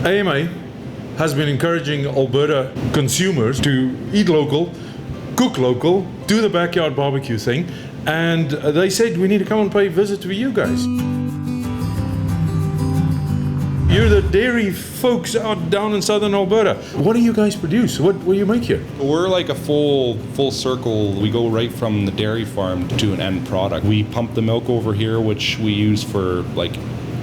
AMA has been encouraging Alberta consumers to eat local, cook local, do the backyard barbecue thing, and they said we need to come and pay a visit to you guys. You're the dairy folks out down in southern Alberta. What do you guys produce? What do you make here? We're like a full circle. We go right from the dairy farm to an end product. We pump the milk over here, which we use for like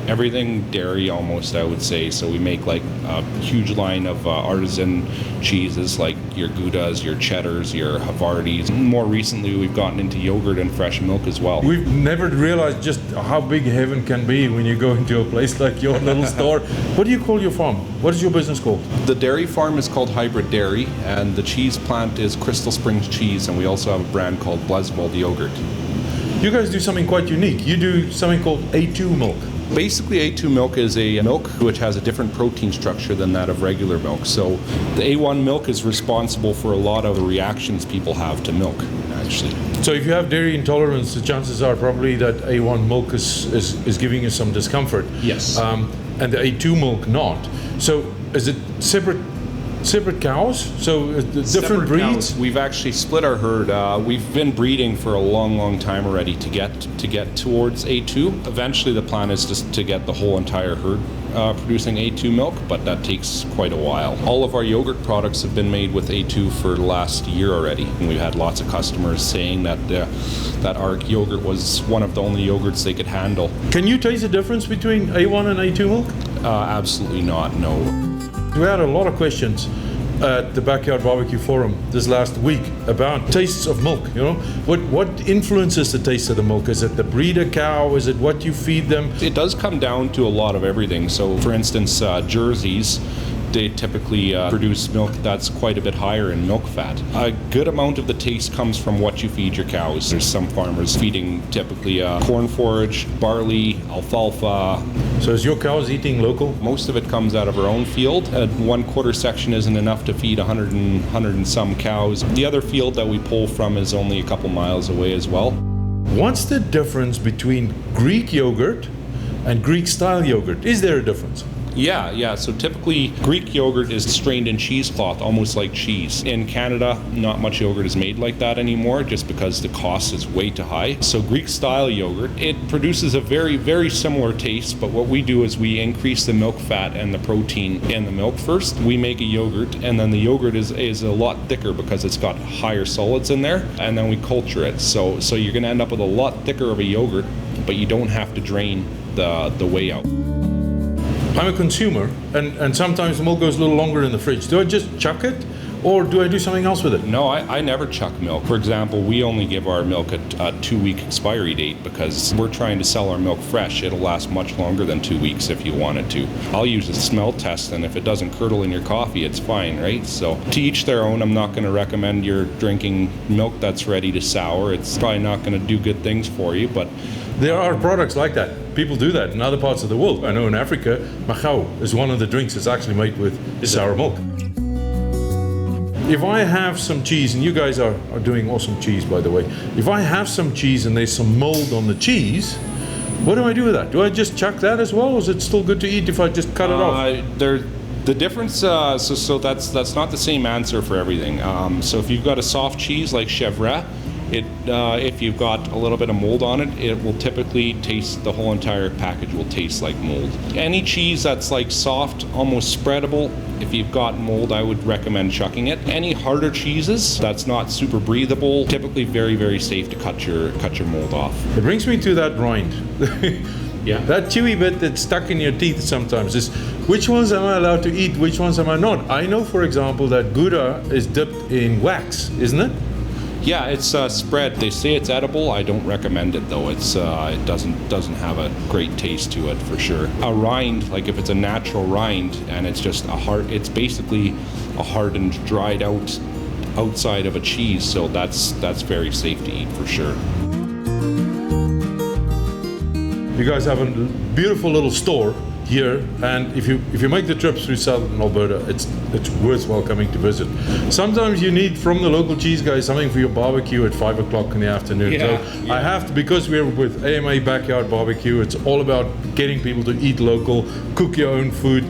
everything dairy almost, I would say. So we make like a huge line of artisan cheeses like your Goudas, your Cheddars, your Havardis. More recently, we've gotten into yogurt and fresh milk as well. We've never realized just how big heaven can be when you go into a place like your little store. What do you call your farm? What is your business called? The dairy farm is called Hybrid Dairy, and the cheese plant is Crystal Springs Cheese, and we also have a brand called Bles Wold Yogurt. You guys do something quite unique. You do something called A2 milk. Basically, A2 milk is a milk which has a different protein structure than that of regular milk. So the A1 milk is responsible for a lot of the reactions people have to milk, actually. So if you have dairy intolerance, the chances are probably that A1 milk is giving you some discomfort. Yes. And the A2 milk not. So is it separate cows? So different Separate breeds? cows. We've actually split our herd. We've been breeding for a long time already to get towards A2. Eventually, the plan is just to get the whole entire herd producing A2 milk, but that takes quite a while. All of our yogurt products have been made with A2 for the last year already, and we've had lots of customers saying that that our yogurt was one of the only yogurts they could handle. Can you taste the difference between A1 and A2 milk? Absolutely not, no. We had a lot of questions at the Backyard BBQ forum this last week about tastes of milk. You know, what influences the taste of the milk? Is it the breeder cow? Is it what you feed them? It does come down to a lot of everything. So, for instance, Jerseys, they typically produce milk that's quite a bit higher in milk fat. A good amount of the taste comes from what you feed your cows. There's some farmers feeding typically corn forage, barley, alfalfa. So is your cows eating local? Most of it comes out of our own field. 1/4 section isn't enough to feed 100 and some cows. The other field that we pull from is only a couple miles away as well. What's the difference between Greek yogurt and Greek style yogurt? Is there a difference? Yeah. So typically Greek yogurt is strained in cheesecloth, almost like cheese. In Canada, not much yogurt is made like that anymore just because the cost is way too high. So Greek style yogurt, it produces a very similar taste, but what we do is we increase the milk fat and the protein in the milk first. We make a yogurt, and then the yogurt is a lot thicker because it's got higher solids in there, and then we culture it. So you're going to end up with a lot thicker of a yogurt, but you don't have to drain the whey out. I'm a consumer, and sometimes the milk goes a little longer in the fridge. Do I just chuck it, or do I do something else with it? No, I never chuck milk. For example, we only give our milk a 2-week expiry date because we're trying to sell our milk fresh. It'll last much longer than 2 weeks if you wanted to. I'll use a smell test, and if it doesn't curdle in your coffee, it's fine, right? So to each their own. I'm not going to recommend you're drinking milk that's ready to sour. It's probably not going to do good things for you, but there are products like that. People do that in other parts of the world. I know in Africa, magao is one of the drinks that's actually made with sour milk. If I have some cheese, and you guys are doing awesome cheese, by the way. If I have some cheese and there's some mold on the cheese, what do I do with that? Do I just chuck that as well, or is it still good to eat if I just cut it off? The difference, so that's not the same answer for everything. So if you've got a soft cheese like chèvre, if you've got a little bit of mold on it, it will typically taste, the whole entire package will taste like mold. Any cheese that's like soft, almost spreadable, if you've got mold, I would recommend chucking it. Any harder cheeses that's not super breathable, typically very safe to cut your mold off. It brings me to that rind. Yeah. That chewy bit that's stuck in your teeth sometimes is, which ones am I allowed to eat, which ones am I not? I know, for example, that Gouda is dipped in wax, isn't it? Yeah, it's spread. They say it's edible. I don't recommend it though. It doesn't have a great taste to it for sure. A rind, like if it's a natural rind and it's just it's basically a hardened, dried out outside of a cheese. So that's very safe to eat for sure. You guys have a beautiful little store here, and if you make the trip through southern Alberta, it's worthwhile coming to visit. Sometimes you need from the local cheese guys something for your barbecue at 5 o'clock in the afternoon. Yeah, so I have to, because we're with AMA Backyard BBQ, it's all about getting people to eat local, cook your own food.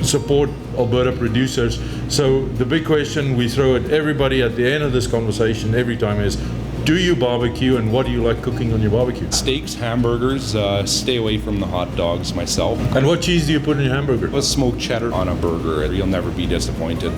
support Alberta producers. So the big question we throw at everybody at the end of this conversation every time is, do you barbecue, and what do you like cooking on your barbecue? Steaks, hamburgers, stay away from the hot dogs myself. And what cheese do you put in your hamburger? A smoked cheddar on a burger, you'll never be disappointed.